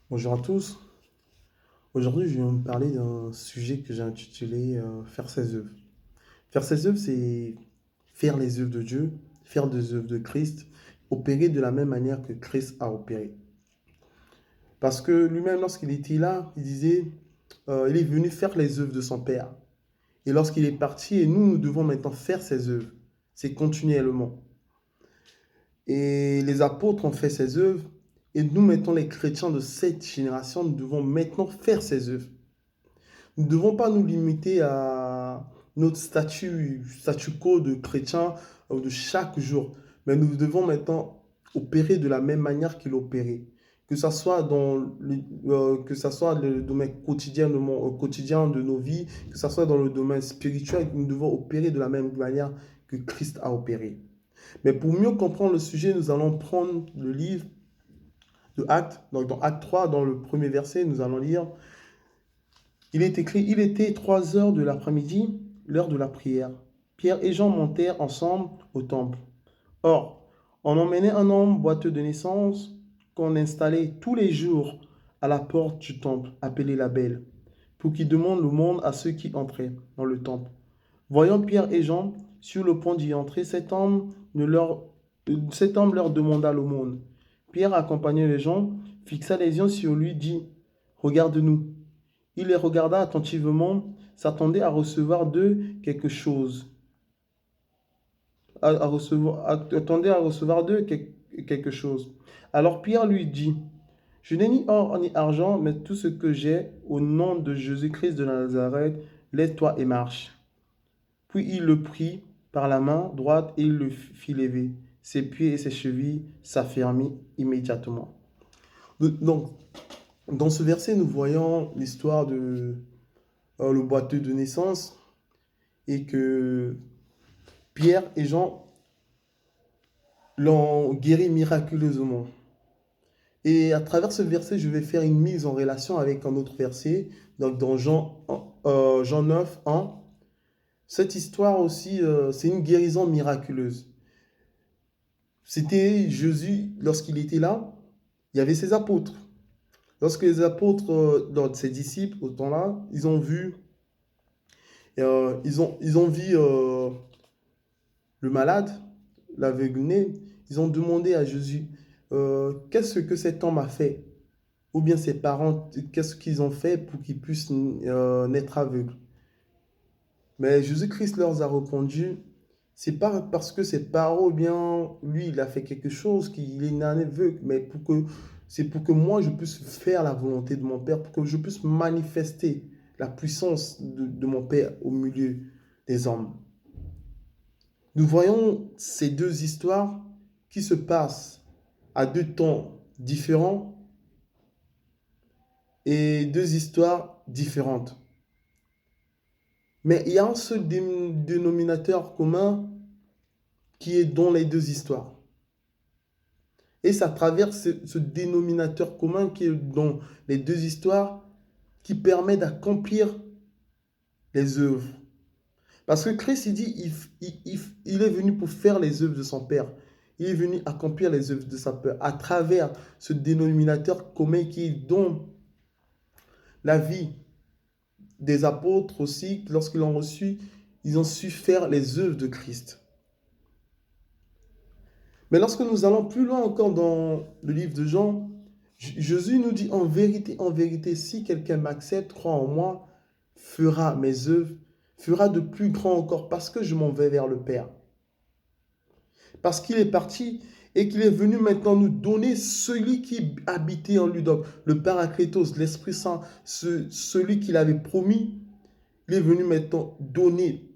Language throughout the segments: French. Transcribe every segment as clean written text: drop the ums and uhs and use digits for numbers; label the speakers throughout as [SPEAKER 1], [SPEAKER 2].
[SPEAKER 1] Bonjour à tous. Aujourd'hui, je viens vous parler d'un sujet que j'ai intitulé Faire ses œuvres. Faire ses œuvres, c'est faire les œuvres de Dieu, faire des œuvres de Christ, opérer de la même manière que Christ a opéré. Parce que lui-même, lorsqu'il était là, il disait, il est venu faire les œuvres de son Père. Et lorsqu'il est parti, et nous devons maintenant faire ses œuvres. C'est continuellement. Et les apôtres ont fait ses œuvres, et nous, maintenant, les chrétiens de cette génération, nous devons maintenant faire ses œuvres. Nous ne devons pas nous limiter à notre statu quo de chrétien de chaque jour, mais nous devons maintenant opérer de la même manière qu'il opérait. Que ce soit que ça soit le domaine quotidien quotidien de nos vies, que ce soit dans le domaine spirituel, nous devons opérer de la même manière que Christ a opéré. Mais pour mieux comprendre le sujet, nous allons prendre le livre de Actes. Donc dans Acte 3, dans le premier verset, nous allons lire. Il est écrit, il était 3 heures de l'après-midi, l'heure de la prière. Pierre et Jean montèrent ensemble au temple. Or, on emmenait un homme boiteux de naissance qu'on installait tous les jours à la porte du temple, appelé la Belle, pour qu'il demande l'aumône à ceux qui entraient dans le temple. Voyant Pierre et Jean sur le point d'y entrer, cet homme leur demanda l'aumône. Pierre, accompagné les gens, fixa les yeux sur lui, dit, regarde-nous. Il les regarda attentivement, s'attendait à recevoir d'eux quelque chose. Attendait à recevoir d'eux quelque chose. Alors Pierre lui dit, je n'ai ni or ni argent, mais tout ce que j'ai, au nom de Jésus-Christ de Nazareth, lève-toi et marche. Puis il le prit par la main droite et il le fit lever. Ses pieds et ses chevilles s'affermirent immédiatement. Donc, dans ce verset, nous voyons l'histoire de le boiteux de naissance et que Pierre et Jean l'ont guéri miraculeusement. Et à travers ce verset, je vais faire une mise en relation avec un autre verset, donc dans Jean 9, 1. Cette histoire aussi, c'est une guérison miraculeuse. C'était Jésus, lorsqu'il était là, il y avait ses apôtres. Lorsque les apôtres, ses disciples, au temps-là, ils ont vu, ils ont vu le malade, l'aveugle-né, ils ont demandé à Jésus, qu'est-ce que cet homme a fait? Ou bien ses parents, qu'est-ce qu'ils ont fait pour qu'ils puissent naître aveugles? Mais Jésus-Christ leur a répondu, c'est pas parce que ses parents, ou bien lui, il a fait quelque chose qu'il est né aveugle, mais c'est pour que moi, je puisse faire la volonté de mon Père, pour que je puisse manifester la puissance de mon Père au milieu des hommes. Nous voyons ces deux histoires qui se passent à deux temps différents et deux histoires différentes. Mais il y a un seul dénominateur commun qui est dans les deux histoires. Et c'est à travers ce dénominateur commun qui est dans les deux histoires qui permet d'accomplir les œuvres. Parce que Christ, il dit, il est venu pour faire les œuvres de son Père. Il est venu accomplir les œuvres de sa Père à travers ce dénominateur commun qui est dans la vie des apôtres aussi. Lorsqu'ils l'ont reçu, ils ont su faire les œuvres de Christ. Mais lorsque nous allons plus loin encore dans le livre de Jean, Jésus nous dit en vérité, si quelqu'un m'accepte, croit en moi, fera mes œuvres, fera de plus grands encore parce que je m'en vais vers le Père. Parce qu'il est parti et qu'il est venu maintenant nous donner celui qui habitait en lui, donc le Paraclétos, l'Esprit Saint, celui qu'il avait promis, il est venu maintenant donner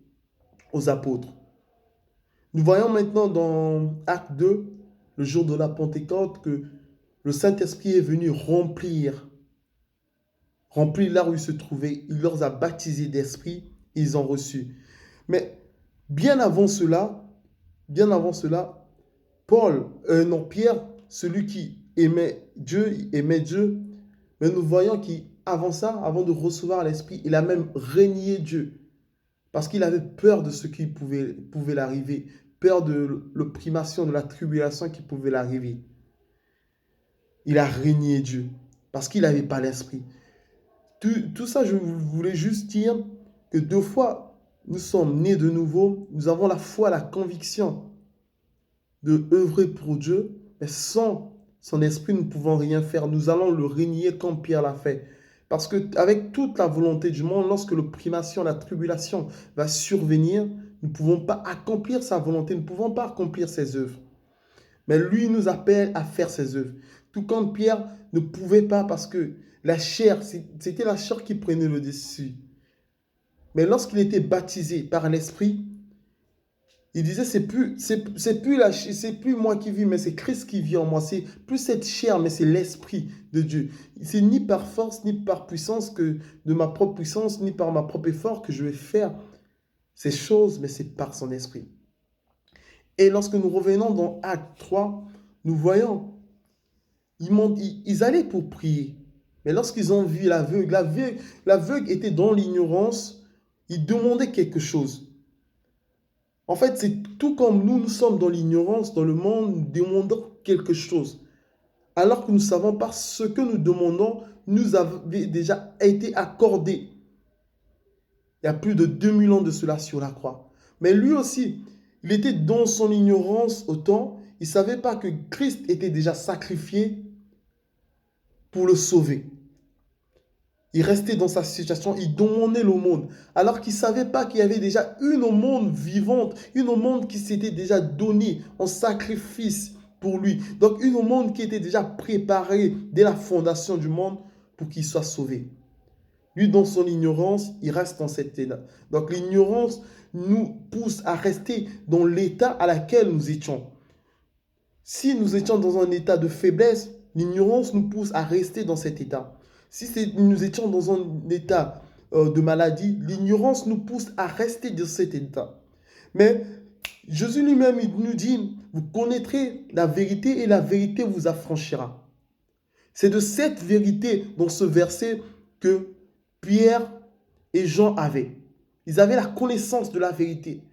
[SPEAKER 1] aux apôtres. Nous voyons maintenant dans Acte 2, le jour de la Pentecôte, que le Saint-Esprit est venu remplir là où ils se trouvaient. Il leur a baptisé d'esprit, ils ont reçu. Mais bien avant cela, Pierre, celui qui aimait Dieu, mais nous voyons qu'avant ça, avant de recevoir l'Esprit, il a même régné Dieu. Parce qu'il avait peur de ce qui pouvait l'arriver, peur de l'opprimation, de la tribulation qui pouvait l'arriver. Il a régné Dieu. parce qu'il n'avait pas l'esprit. Tout ça, je voulais juste dire que deux fois, nous sommes nés de nouveau, nous avons la foi, la conviction de œuvrer pour Dieu, mais sans son esprit, nous ne pouvons rien faire. Nous allons le régner comme Pierre l'a fait. Parce que avec toute la volonté du monde, lorsque l'opprimation, la tribulation va survenir, nous ne pouvons pas accomplir sa volonté, nous ne pouvons pas accomplir ses œuvres. Mais lui nous appelle à faire ses œuvres. Tout comme Pierre ne pouvait pas parce que la chair, c'était la chair qui prenait le dessus. Mais lorsqu'il était baptisé par l'Esprit, il disait, c'est plus moi qui vis, mais c'est Christ qui vit en moi. C'est plus cette chair, mais c'est l'Esprit de Dieu. C'est ni par force, ni par puissance que de ma propre puissance, ni par ma propre effort que je vais faire ces choses, mais c'est par son Esprit. Et lorsque nous revenons dans Acte 3, nous voyons, ils allaient pour prier. Mais lorsqu'ils ont vu l'aveugle était dans l'ignorance, il demandait quelque chose. En fait, c'est tout comme nous sommes dans l'ignorance, dans le monde, nous demandons quelque chose. Alors que nous ne savons pas ce que nous demandons, nous avait déjà été accordé. Il y a plus de 2000 ans de cela sur la croix. Mais lui aussi, il était dans son ignorance autant, il ne savait pas que Christ était déjà sacrifié pour le sauver. Il restait dans sa situation, il demandait l'aumône, alors qu'il ne savait pas qu'il y avait déjà une aumône vivante, une aumône qui s'était déjà donnée en sacrifice pour lui. Donc une aumône qui était déjà préparée dès la fondation du monde pour qu'il soit sauvé. Lui, dans son ignorance, il reste dans cet état. Donc l'ignorance nous pousse à rester dans l'état à laquelle nous étions. Si nous étions dans un état de faiblesse, l'ignorance nous pousse à rester dans cet état. Si nous étions dans un état de maladie, l'ignorance nous pousse à rester dans cet état. Mais Jésus lui-même, il nous dit, vous connaîtrez la vérité et la vérité vous affranchira. C'est de cette vérité dans ce verset que Pierre et Jean avaient. Ils avaient la connaissance de la vérité.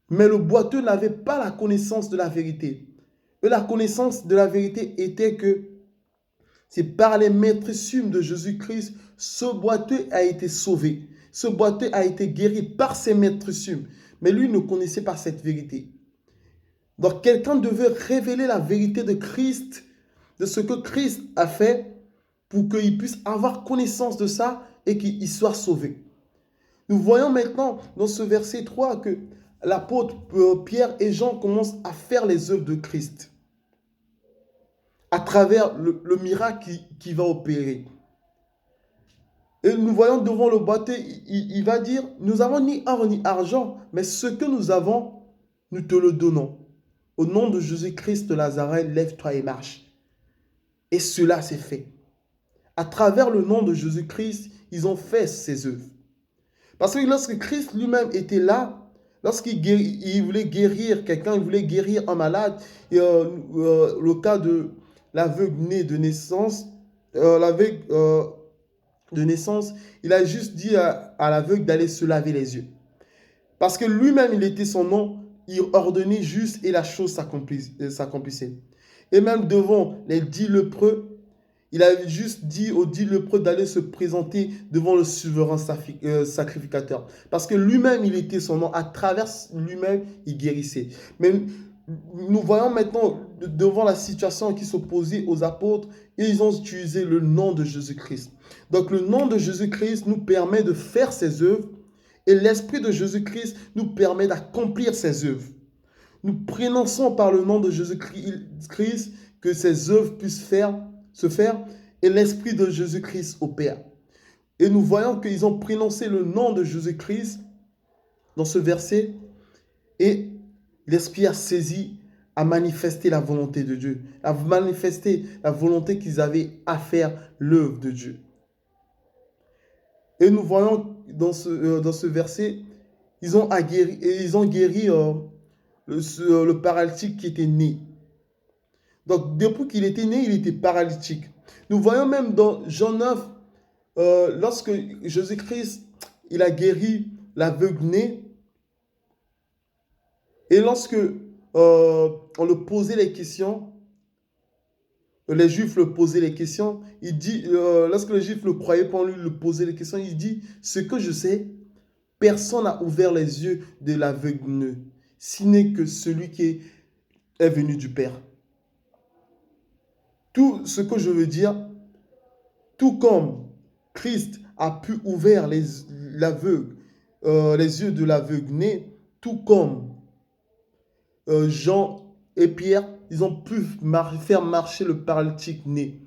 [SPEAKER 1] Mais le boiteux n'avait pas la connaissance de la vérité. Et la connaissance de la vérité était que c'est par les maîtresses de Jésus-Christ, ce boiteux a été sauvé. Ce boiteux a été guéri par ses maîtresses. Mais lui ne connaissait pas cette vérité. Donc quelqu'un devait révéler la vérité de Christ, de ce que Christ a fait, pour qu'il puisse avoir connaissance de ça et qu'il soit sauvé. Nous voyons maintenant dans ce verset 3 que l'apôtre Pierre et Jean commencent à faire les œuvres de Christ à travers le miracle qui va opérer. Et nous voyons devant le boiteux, il va dire, nous n'avons ni or ni argent, mais ce que nous avons, nous te le donnons. Au nom de Jésus-Christ de Nazareth, lève-toi et marche. Et cela s'est fait. À travers le nom de Jésus-Christ, ils ont fait ces œuvres. Parce que lorsque Christ lui-même était là, lorsqu'il voulait guérir quelqu'un, il voulait guérir un malade, et, le cas de l'aveugle né de naissance, il a juste dit à l'aveugle d'aller se laver les yeux. Parce que lui-même, il était son nom, il ordonnait juste et la chose s'accomplissait. Et même devant les 10 lépreux, il a juste dit aux 10 lépreux d'aller se présenter devant le souverain sacrificateur. Parce que lui-même, il était son nom. À travers lui-même, il guérissait. Mais nous voyons maintenant, devant la situation qui s'opposait aux apôtres, ils ont utilisé le nom de Jésus-Christ. Donc le nom de Jésus-Christ nous permet de faire ses œuvres et l'Esprit de Jésus-Christ nous permet d'accomplir ses œuvres. Nous prononçons par le nom de Jésus-Christ que ces œuvres puissent se faire et l'Esprit de Jésus-Christ opère. Et nous voyons qu'ils ont prononcé le nom de Jésus-Christ dans ce verset et l'Esprit a saisi, a manifesté la volonté de Dieu, a manifesté la volonté qu'ils avaient à faire l'œuvre de Dieu. Et nous voyons dans ce verset, ils ont guéri le paralytique qui était né. Donc, depuis qu'il était né, il était paralytique. Nous voyons même dans Jean 9, lorsque Jésus-Christ, il a guéri l'aveugle né, et lorsque on lui posait les questions, les Juifs le posaient les questions, il dit, lorsque les Juifs le croyaient pas en lui, le posaient les questions, il dit, ce que je sais, personne n'a ouvert les yeux de l'aveugle, si n'est que celui qui est venu du Père. Tout ce que je veux dire, tout comme Christ a pu ouvrir l'aveugle, les yeux de l'aveugle né, tout comme Jean et Pierre, ils ont pu faire marcher le paralytique né.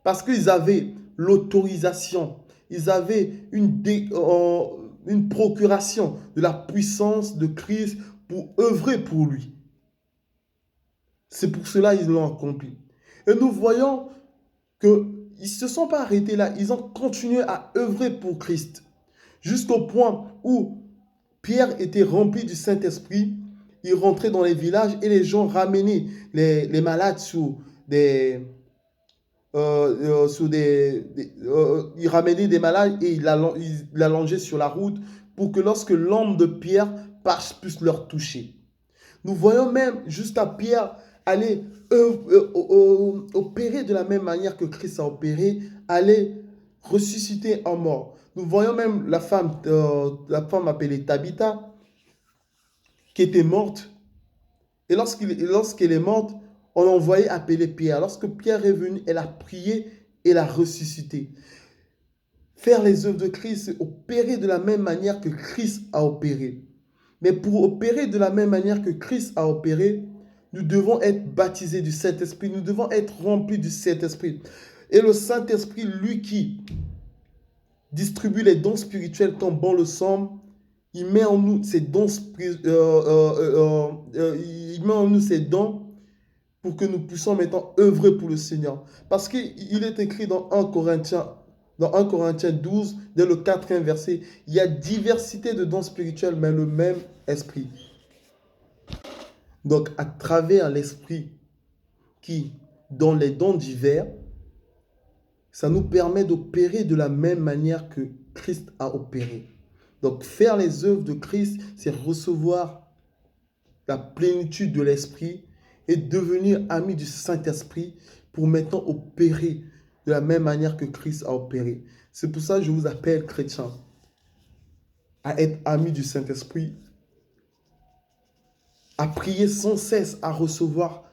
[SPEAKER 1] Parce qu'ils avaient l'autorisation, ils avaient une procuration de la puissance de Christ pour œuvrer pour lui. C'est pour cela qu'ils l'ont accompli. Et nous voyons qu'ils ne se sont pas arrêtés là, ils ont continué à œuvrer pour Christ. Jusqu'au point où Pierre était rempli du Saint-Esprit, il rentrait dans les villages et les gens ramenaient les malades il ramenait des malades et il l'allongeait sur la route pour que lorsque l'homme de Pierre passe, puisse leur toucher. Nous voyons même jusqu'à Pierre aller opérer de la même manière que Christ a opéré, aller ressusciter un mort. Nous voyons même la femme appelée Tabitha, qui était morte. Et lorsqu'elle est morte, on l'a envoyé appeler Pierre. Lorsque Pierre est venu, elle a prié et l'a ressuscité. Faire les œuvres de Christ, c'est opérer de la même manière que Christ a opéré. Mais pour opérer de la même manière que Christ a opéré, nous devons être baptisés du Saint-Esprit, nous devons être remplis du Saint-Esprit. Et le Saint-Esprit, lui qui distribue les dons spirituels comme bon le semble, il met en nous ces dons, il met en nous ces dons pour que nous puissions maintenant œuvrer pour le Seigneur. Parce qu'il est écrit dans 1 Corinthiens 12, dès le 4e verset, il y a diversité de dons spirituels, mais le même esprit. Donc, à travers l'esprit qui donne les dons divers, ça nous permet d'opérer de la même manière que Christ a opéré. Donc, faire les œuvres de Christ, c'est recevoir la plénitude de l'Esprit et devenir ami du Saint-Esprit pour maintenant opérer de la même manière que Christ a opéré. C'est pour ça que je vous appelle chrétien à être ami du Saint-Esprit, à prier sans cesse, à recevoir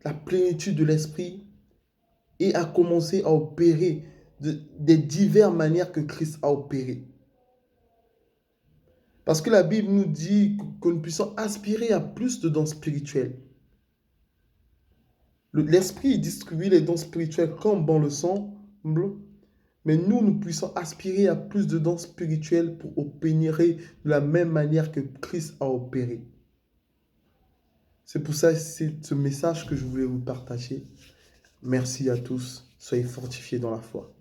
[SPEAKER 1] la plénitude de l'Esprit et à commencer à opérer des diverses manières que Christ a opéré. Parce que la Bible nous dit que nous puissions aspirer à plus de dons spirituels. L'Esprit distribue les dons spirituels comme bon le semble, mais nous puissions aspirer à plus de dons spirituels pour opérer de la même manière que Christ a opéré. C'est pour ça que c'est ce message que je voulais vous partager. Merci à tous. Soyez fortifiés dans la foi.